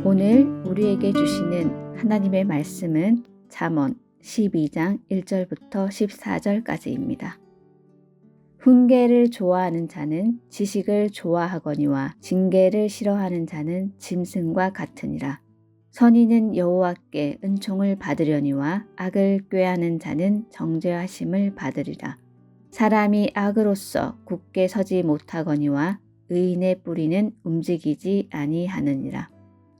오늘 우리에게 주시는 하나님의 말씀은 잠언 12장 1절부터 14절까지입니다. 훈계를 좋아하는 자는 지식을 좋아하거니와 징계를 싫어하는 자는 짐승과 같으니라. 선인은 여호와께 은총을 받으려니와 악을 꾀하는 자는 정죄하심을 받으리라. 사람이 악으로서 굳게 서지 못하거니와 의인의 뿌리는 움직이지 아니하느니라.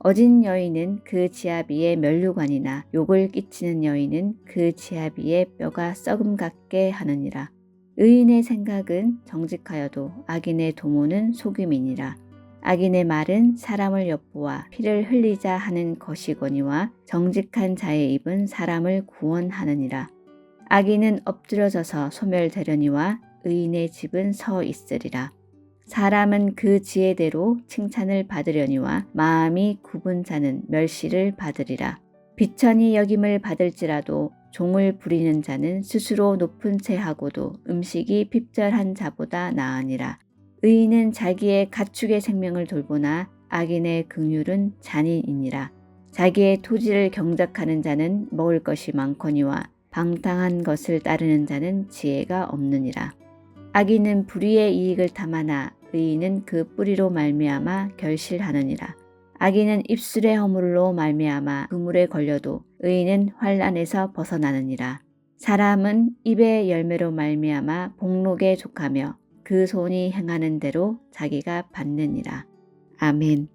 어진 여인은 그 지아비의 면류관이나 욕을 끼치는 여인은 그 지아비의 뼈가 썩음 같게 하느니라. 의인의 생각은 정직하여도 악인의 도모는 속임이니라. 악인의 말은 사람을 엿보아 피를 흘리자 하는 것이거니와 정직한 자의 입은 사람을 구원하느니라. 악인은 엎드려져서 소멸되려니와 의인의 집은 서 있으리라. 사람은 그 지혜대로 칭찬을 받으려니와 마음이 굽은 자는 멸시를 받으리라. 비천이 여김을 받을지라도 종을 부리는 자는 스스로 높은 채 하고도 음식이 핍절한 자보다 나으니라. 의인은 자기의 가축의 생명을 돌보나 악인의 긍휼은 잔인이니라. 자기의 토지를 경작하는 자는 먹을 것이 많거니와 방탕한 것을 따르는 자는 지혜가 없느니라. 악인은 불의의 이익을 탐하나 의인은 그 뿌리로 말미암아 결실하느니라. 악인은 입술의 허물로 말미암아 그물에 걸려도 의인은 환난에서 벗어나느니라. 사람은 입의 열매로 말미암아 복록에 족하며 그 손이 행하는 대로 자기가 받느니라. 아멘.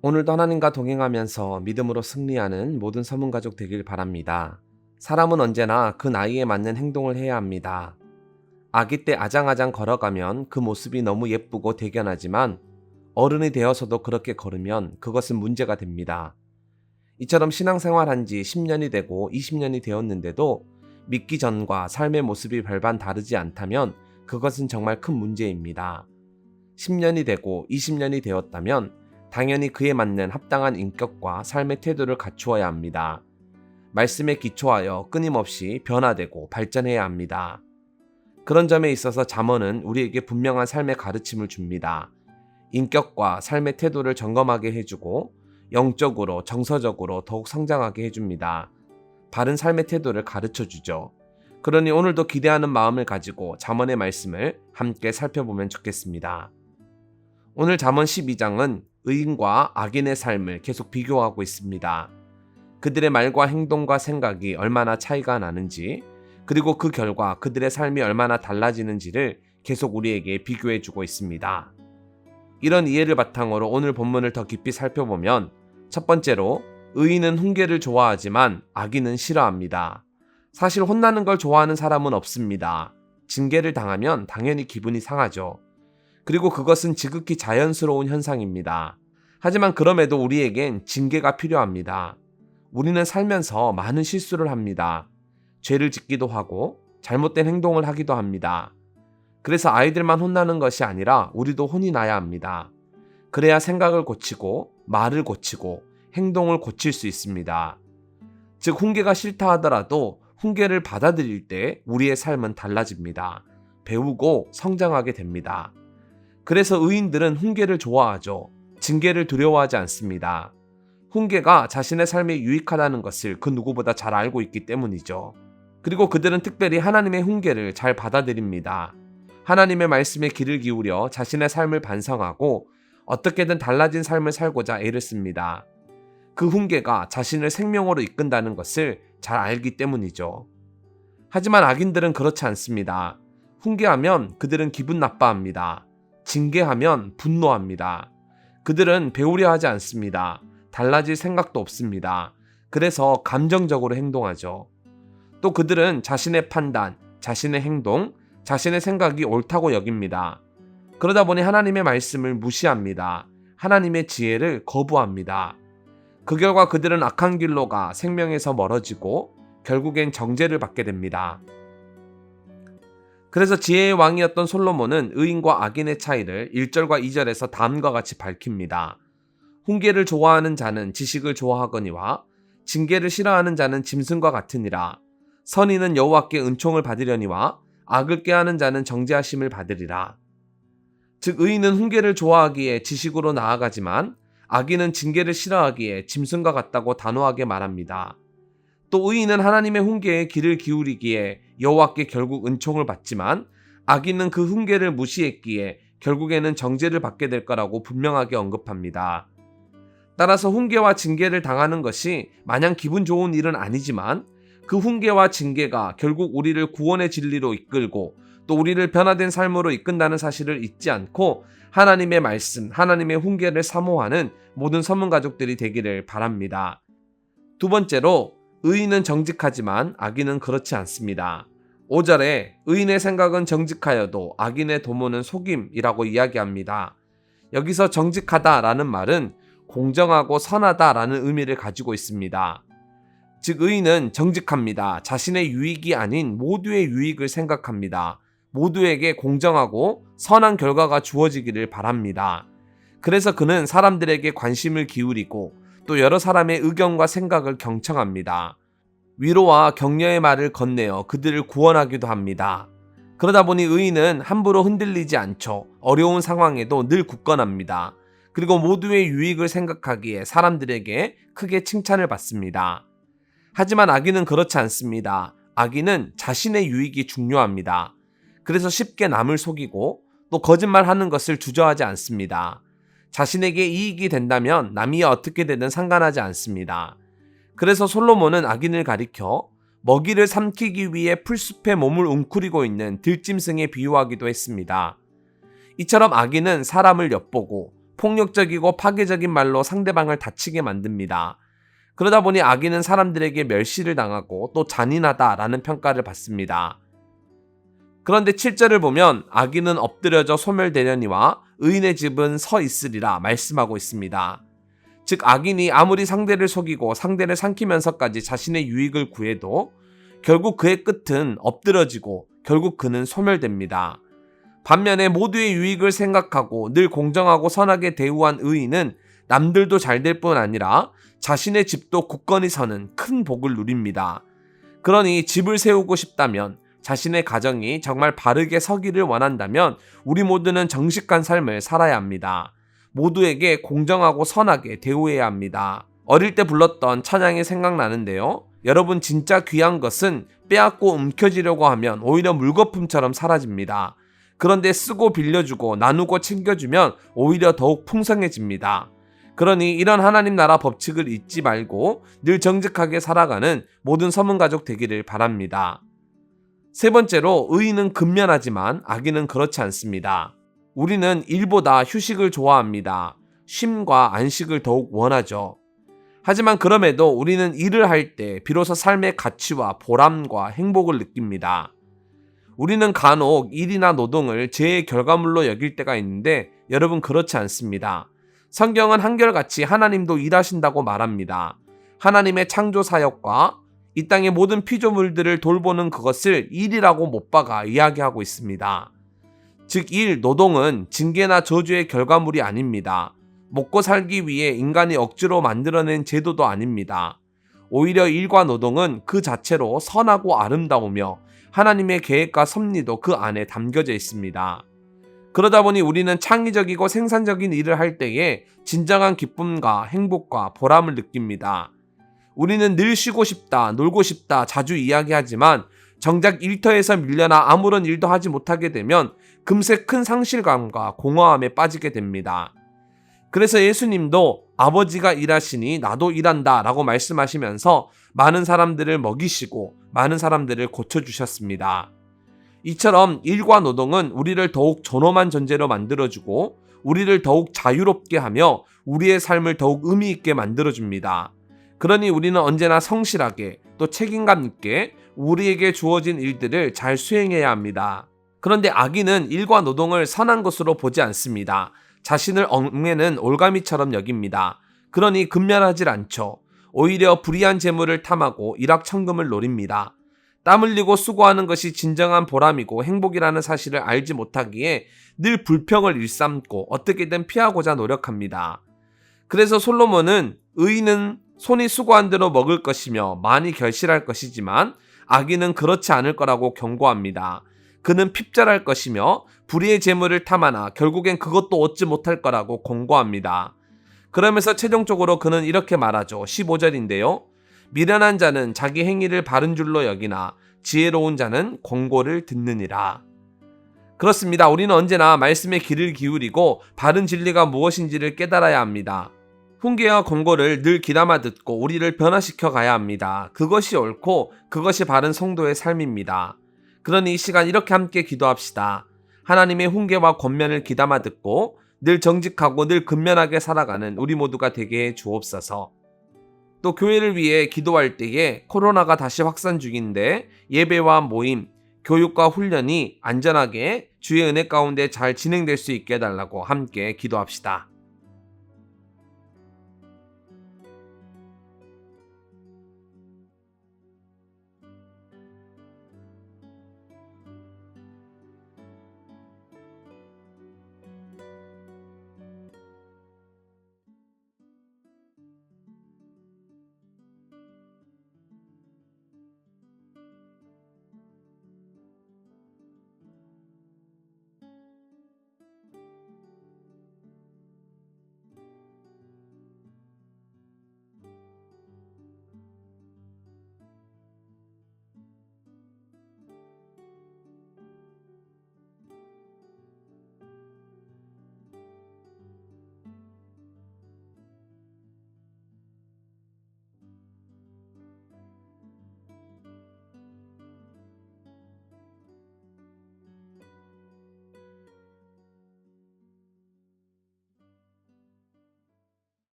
오늘도 하나님과 동행하면서 믿음으로 승리하는 모든 서문 가족 되길 바랍니다. 사람은 언제나 그 나이에 맞는 행동을 해야 합니다. 아기 때 아장아장 걸어가면 그 모습이 너무 예쁘고 대견하지만 어른이 되어서도 그렇게 걸으면 그것은 문제가 됩니다. 이처럼 신앙생활한 지 10년이 되고 20년이 되었는데도 믿기 전과 삶의 모습이 별반 다르지 않다면 그것은 정말 큰 문제입니다. 10년이 되고 20년이 되었다면 당연히 그에 맞는 합당한 인격과 삶의 태도를 갖추어야 합니다. 말씀에 기초하여 끊임없이 변화되고 발전해야 합니다. 그런 점에 있어서 잠언은 우리에게 분명한 삶의 가르침을 줍니다. 인격과 삶의 태도를 점검하게 해주고 영적으로 정서적으로 더욱 성장하게 해줍니다. 바른 삶의 태도를 가르쳐주죠. 그러니 오늘도 기대하는 마음을 가지고 잠언의 말씀을 함께 살펴보면 좋겠습니다. 오늘 잠언 12장은 의인과 악인의 삶을 계속 비교하고 있습니다. 그들의 말과 행동과 생각이 얼마나 차이가 나는지, 그리고 그 결과 그들의 삶이 얼마나 달라지는지를 계속 우리에게 비교해주고 있습니다. 이런 이해를 바탕으로 오늘 본문을 더 깊이 살펴보면 첫 번째로 의인은 훈계를 좋아하지만 악인은 싫어합니다. 사실 혼나는 걸 좋아하는 사람은 없습니다. 징계를 당하면 당연히 기분이 상하죠. 그리고 그것은 지극히 자연스러운 현상입니다. 하지만 그럼에도 우리에겐 징계가 필요합니다. 우리는 살면서 많은 실수를 합니다. 죄를 짓기도 하고 잘못된 행동을 하기도 합니다. 그래서 아이들만 혼나는 것이 아니라 우리도 혼이 나야 합니다. 그래야 생각을 고치고 말을 고치고 행동을 고칠 수 있습니다. 즉 훈계가 싫다 하더라도 훈계를 받아들일 때 우리의 삶은 달라집니다. 배우고 성장하게 됩니다. 그래서 의인들은 훈계를 좋아하죠. 징계를 두려워하지 않습니다. 훈계가 자신의 삶에 유익하다는 것을 그 누구보다 잘 알고 있기 때문이죠. 그리고 그들은 특별히 하나님의 훈계를 잘 받아들입니다. 하나님의 말씀에 귀를 기울여 자신의 삶을 반성하고 어떻게든 달라진 삶을 살고자 애를 씁니다. 그 훈계가 자신을 생명으로 이끈다는 것을 잘 알기 때문이죠. 하지만 악인들은 그렇지 않습니다. 훈계하면 그들은 기분 나빠합니다. 징계하면 분노합니다. 그들은 배우려 하지 않습니다. 달라질 생각도 없습니다. 그래서 감정적으로 행동하죠. 또 그들은 자신의 판단, 자신의 행동, 자신의 생각이 옳다고 여깁니다. 그러다 보니 하나님의 말씀을 무시합니다. 하나님의 지혜를 거부합니다. 그 결과 그들은 악한 길로 가 생명에서 멀어지고 결국엔 정죄를 받게 됩니다. 그래서 지혜의 왕이었던 솔로몬은 의인과 악인의 차이를 1절과 2절에서 다음과 같이 밝힙니다. 훈계를 좋아하는 자는 지식을 좋아하거니와 징계를 싫어하는 자는 짐승과 같으니라. 선인은 여호와께 은총을 받으려니와 악을 꾀하는 자는 정죄하심을 받으리라. 즉 의인은 훈계를 좋아하기에 지식으로 나아가지만 악인은 징계를 싫어하기에 짐승과 같다고 단호하게 말합니다. 또 의인은 하나님의 훈계에 귀를 기울이기에 여호와께 결국 은총을 받지만 악인은 그 훈계를 무시했기에 결국에는 정죄를 받게 될 거라고 분명하게 언급합니다. 따라서 훈계와 징계를 당하는 것이 마냥 기분 좋은 일은 아니지만 그 훈계와 징계가 결국 우리를 구원의 진리로 이끌고 또 우리를 변화된 삶으로 이끈다는 사실을 잊지 않고 하나님의 말씀, 하나님의 훈계를 사모하는 모든 서문 가족들이 되기를 바랍니다. 두 번째로 의인은 정직하지만 악인은 그렇지 않습니다. 5절에 의인의 생각은 정직하여도 악인의 도모는 속임이라고 이야기합니다. 여기서 정직하다라는 말은 공정하고 선하다라는 의미를 가지고 있습니다. 즉 의인은 정직합니다. 자신의 유익이 아닌 모두의 유익을 생각합니다. 모두에게 공정하고 선한 결과가 주어지기를 바랍니다. 그래서 그는 사람들에게 관심을 기울이고 또 여러 사람의 의견과 생각을 경청합니다. 위로와 격려의 말을 건네어 그들을 구원하기도 합니다. 그러다 보니 의인은 함부로 흔들리지 않죠. 어려운 상황에도 늘 굳건합니다. 그리고 모두의 유익을 생각하기에 사람들에게 크게 칭찬을 받습니다. 하지만 악인은 그렇지 않습니다. 악인은 자신의 유익이 중요합니다. 그래서 쉽게 남을 속이고 또 거짓말하는 것을 주저하지 않습니다. 자신에게 이익이 된다면 남이 어떻게 되든 상관하지 않습니다. 그래서 솔로몬은 악인을 가리켜 먹이를 삼키기 위해 풀숲에 몸을 웅크리고 있는 들짐승에 비유하기도 했습니다. 이처럼 악인은 사람을 엿보고 폭력적이고 파괴적인 말로 상대방을 다치게 만듭니다. 그러다 보니 악인은 사람들에게 멸시를 당하고 또 잔인하다라는 평가를 받습니다. 그런데 7절을 보면 악인은 엎드려져 소멸되려니와 의인의 집은 서 있으리라 말씀하고 있습니다. 즉 악인이 아무리 상대를 속이고 상대를 삼키면서까지 자신의 유익을 구해도 결국 그의 끝은 엎드러지고 결국 그는 소멸됩니다. 반면에 모두의 유익을 생각하고 늘 공정하고 선하게 대우한 의인은 남들도 잘 될 뿐 아니라 자신의 집도 굳건히 서는 큰 복을 누립니다. 그러니 집을 세우고 싶다면 자신의 가정이 정말 바르게 서기를 원한다면 우리 모두는 정직한 삶을 살아야 합니다. 모두에게 공정하고 선하게 대우해야 합니다. 어릴 때 불렀던 찬양이 생각나는데요. 여러분 진짜 귀한 것은 빼앗고 움켜쥐려고 하면 오히려 물거품처럼 사라집니다. 그런데 쓰고 빌려주고 나누고 챙겨주면 오히려 더욱 풍성해집니다. 그러니 이런 하나님 나라 법칙을 잊지 말고 늘 정직하게 살아가는 모든 서문 가족 되기를 바랍니다. 세 번째로 의인은 근면하지만 악인은 그렇지 않습니다. 우리는 일보다 휴식을 좋아합니다. 쉼과 안식을 더욱 원하죠. 하지만 그럼에도 우리는 일을 할 때 비로소 삶의 가치와 보람과 행복을 느낍니다. 우리는 간혹 일이나 노동을 죄의 결과물로 여길 때가 있는데 여러분 그렇지 않습니다. 성경은 한결같이 하나님도 일하신다고 말합니다. 하나님의 창조 사역과 이 땅의 모든 피조물들을 돌보는 그것을 일이라고 못 박아 이야기하고 있습니다. 즉 일, 노동은 징계나 저주의 결과물이 아닙니다. 먹고 살기 위해 인간이 억지로 만들어낸 제도도 아닙니다. 오히려 일과 노동은 그 자체로 선하고 아름다우며 하나님의 계획과 섭리도 그 안에 담겨져 있습니다. 그러다 보니 우리는 창의적이고 생산적인 일을 할 때에 진정한 기쁨과 행복과 보람을 느낍니다. 우리는 늘 쉬고 싶다, 놀고 싶다 자주 이야기하지만 정작 일터에서 밀려나 아무런 일도 하지 못하게 되면 금세 큰 상실감과 공허함에 빠지게 됩니다. 그래서 예수님도 아버지가 일하시니 나도 일한다 라고 말씀하시면서 많은 사람들을 먹이시고 많은 사람들을 고쳐주셨습니다. 이처럼 일과 노동은 우리를 더욱 존엄한 존재로 만들어주고 우리를 더욱 자유롭게 하며 우리의 삶을 더욱 의미 있게 만들어줍니다. 그러니 우리는 언제나 성실하게 또 책임감 있게 우리에게 주어진 일들을 잘 수행해야 합니다. 그런데 악인은 일과 노동을 선한 것으로 보지 않습니다. 자신을 얽매는 올가미처럼 여깁니다. 그러니 근면하질 않죠. 오히려 불의한 재물을 탐하고 일확천금을 노립니다. 땀 흘리고 수고하는 것이 진정한 보람이고 행복이라는 사실을 알지 못하기에 늘 불평을 일삼고 어떻게든 피하고자 노력합니다. 그래서 솔로몬은 의인은 손이 수고한 대로 먹을 것이며 많이 결실할 것이지만 악인은 그렇지 않을 거라고 경고합니다. 그는 핍절할 것이며 불의의 재물을 탐하나 결국엔 그것도 얻지 못할 거라고 권고합니다. 그러면서 최종적으로 그는 이렇게 말하죠. 15절인데요. 미련한 자는 자기 행위를 바른 줄로 여기나 지혜로운 자는 권고를 듣느니라. 그렇습니다. 우리는 언제나 말씀에 귀를 기울이고 바른 진리가 무엇인지를 깨달아야 합니다. 훈계와 권고를 늘 귀담아 듣고 우리를 변화시켜 가야 합니다. 그것이 옳고 그것이 바른 성도의 삶입니다. 그러니 이 시간 이렇게 함께 기도합시다. 하나님의 훈계와 권면을 귀담아 듣고 늘 정직하고 늘 근면하게 살아가는 우리 모두가 되게 해 주옵소서. 또 교회를 위해 기도할 때에 코로나가 다시 확산 중인데 예배와 모임, 교육과 훈련이 안전하게 주의 은혜 가운데 잘 진행될 수 있게 해달라고 함께 기도합시다.